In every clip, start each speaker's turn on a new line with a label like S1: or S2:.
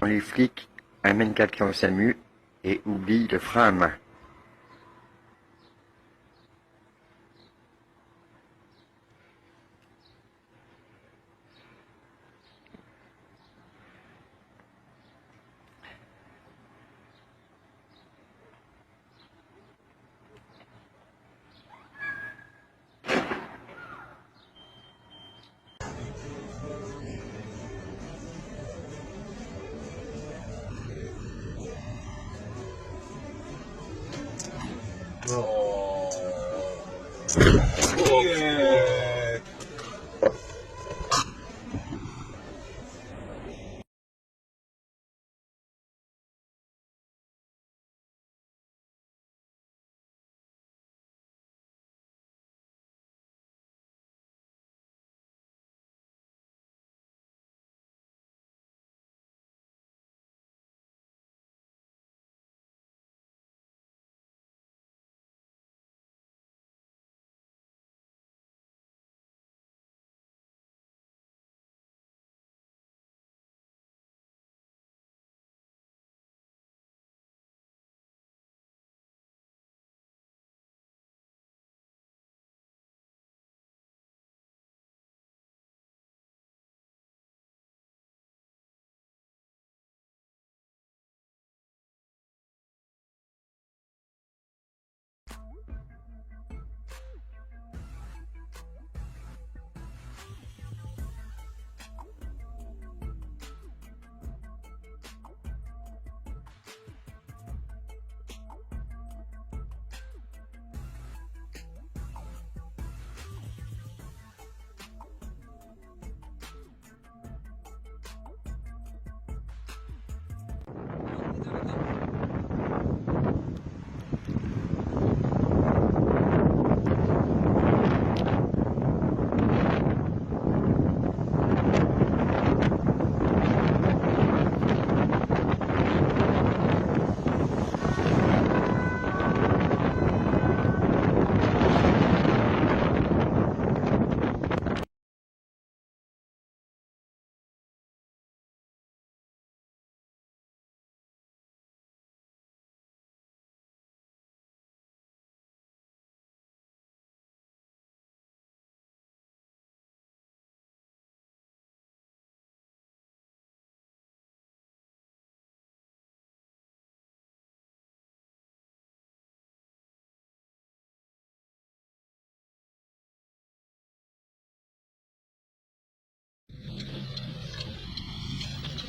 S1: Les flics amènent quelqu'un au SAMU et oublient le frein à main.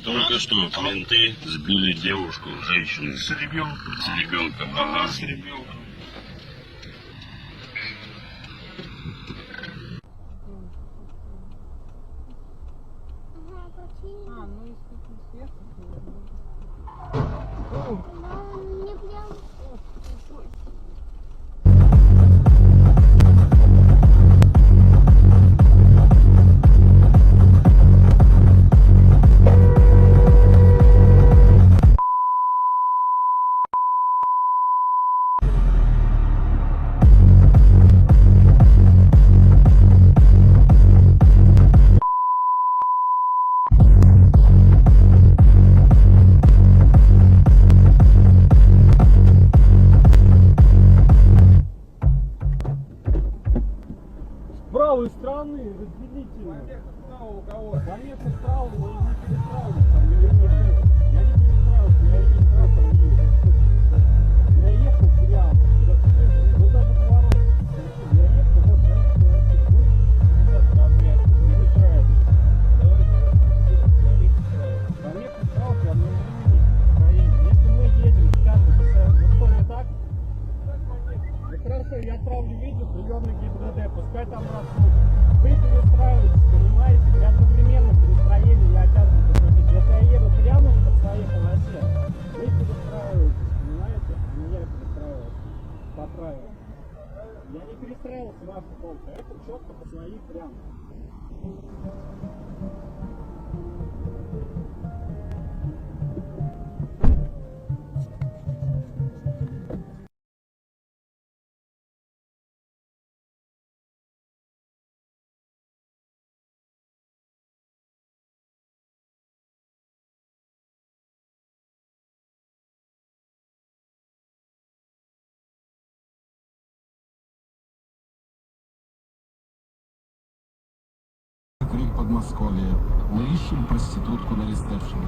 S2: Только что менты сбили девушку, женщину.
S3: С ребенком.
S2: С ребенком, ага.
S3: С ребенком.
S4: Ну если ты сверху,
S5: Мне прям...
S3: С правой стороны разделите. Пометка справа, вы не перестраивайтесь. Я не перестраивался, я регистрация не есть. Я ехал прямо. Вот этот поворот. Я ехал, вот этот размер. Не перестраивайтесь. Пометка справа, прям на линии. Если мы едем, скажем, ну что не так? Ну хорошо, я отправлю видео, приемный ГИБДД, пускай там рассмотрят. Вы перестраиваетесь, понимаете? При одновременном перестроении я обязан пропустить. Если я еду прямо по своей полосе, вы перестраиваетесь, понимаете? А не я перестраиваюсь по правилам. Я не перестраивался в вашу полку, это четко по своей прямо.
S6: Подмосковье. Мы ищем проститутку на ресепшене.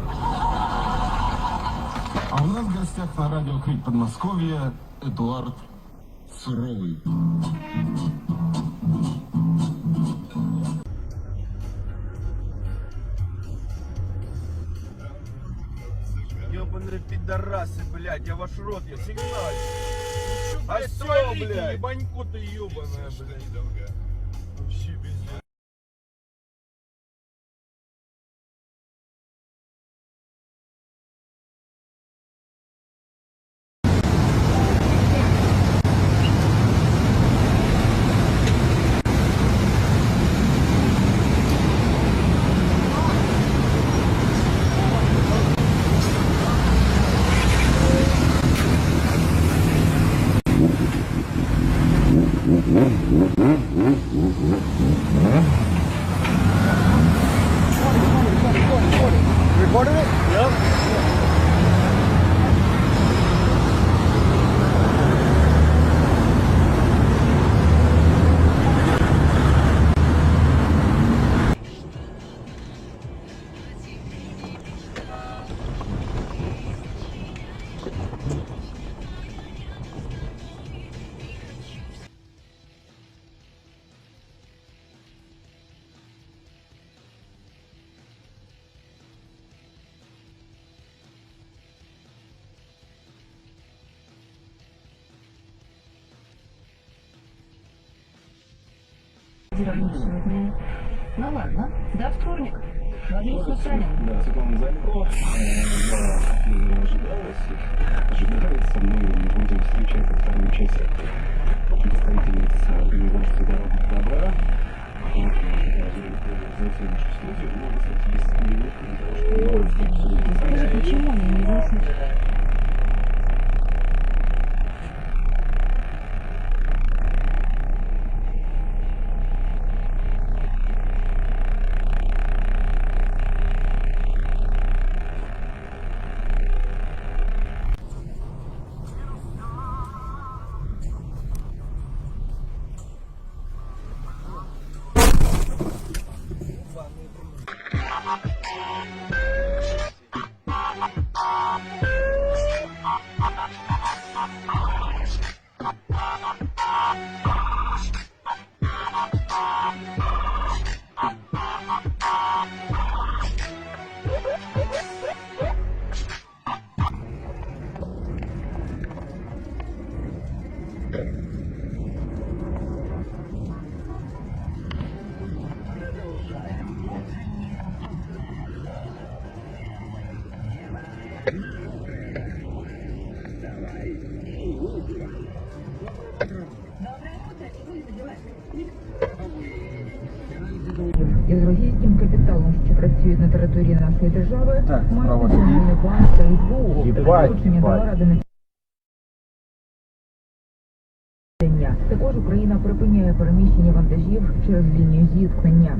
S6: А у нас в гостях на радио Крик Подмосковья Эдуард Суровый.
S7: Ёбаные пидорасы, блядь, я ваш рот, я сигналю. А всё, блядь. Ебаньку ты ёбаная, блядь. Вообще пиздец.
S3: Recorded it? Yep.
S8: Сегодня. Ну ладно, до вторника. Ловись Саня.
S9: Да, Светлана Занько, я ожидается, мы будем встречать вторую часть представительниц Министерства дорожного добра. Зайти в нашу студию, но, кстати, есть минут для того, чтобы обсудить.
S8: Скажи, почему мне не ясно?
S10: Із російським капіталом, що працює на території нашої держави, має Національний банк та СБУ. Залучення товара до населення. Також Україна припиняє переміщення вантажів через лінію зіткнення.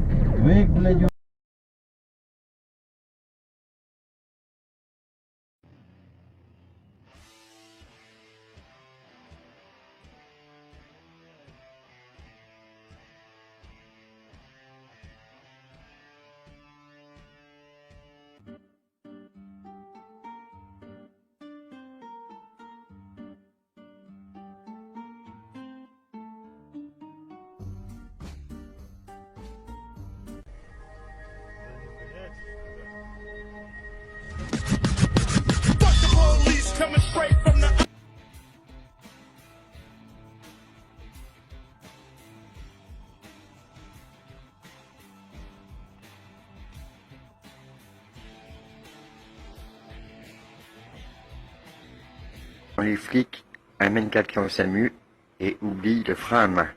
S1: Les flics amènent quelqu'un au SAMU et oublient le frein à main.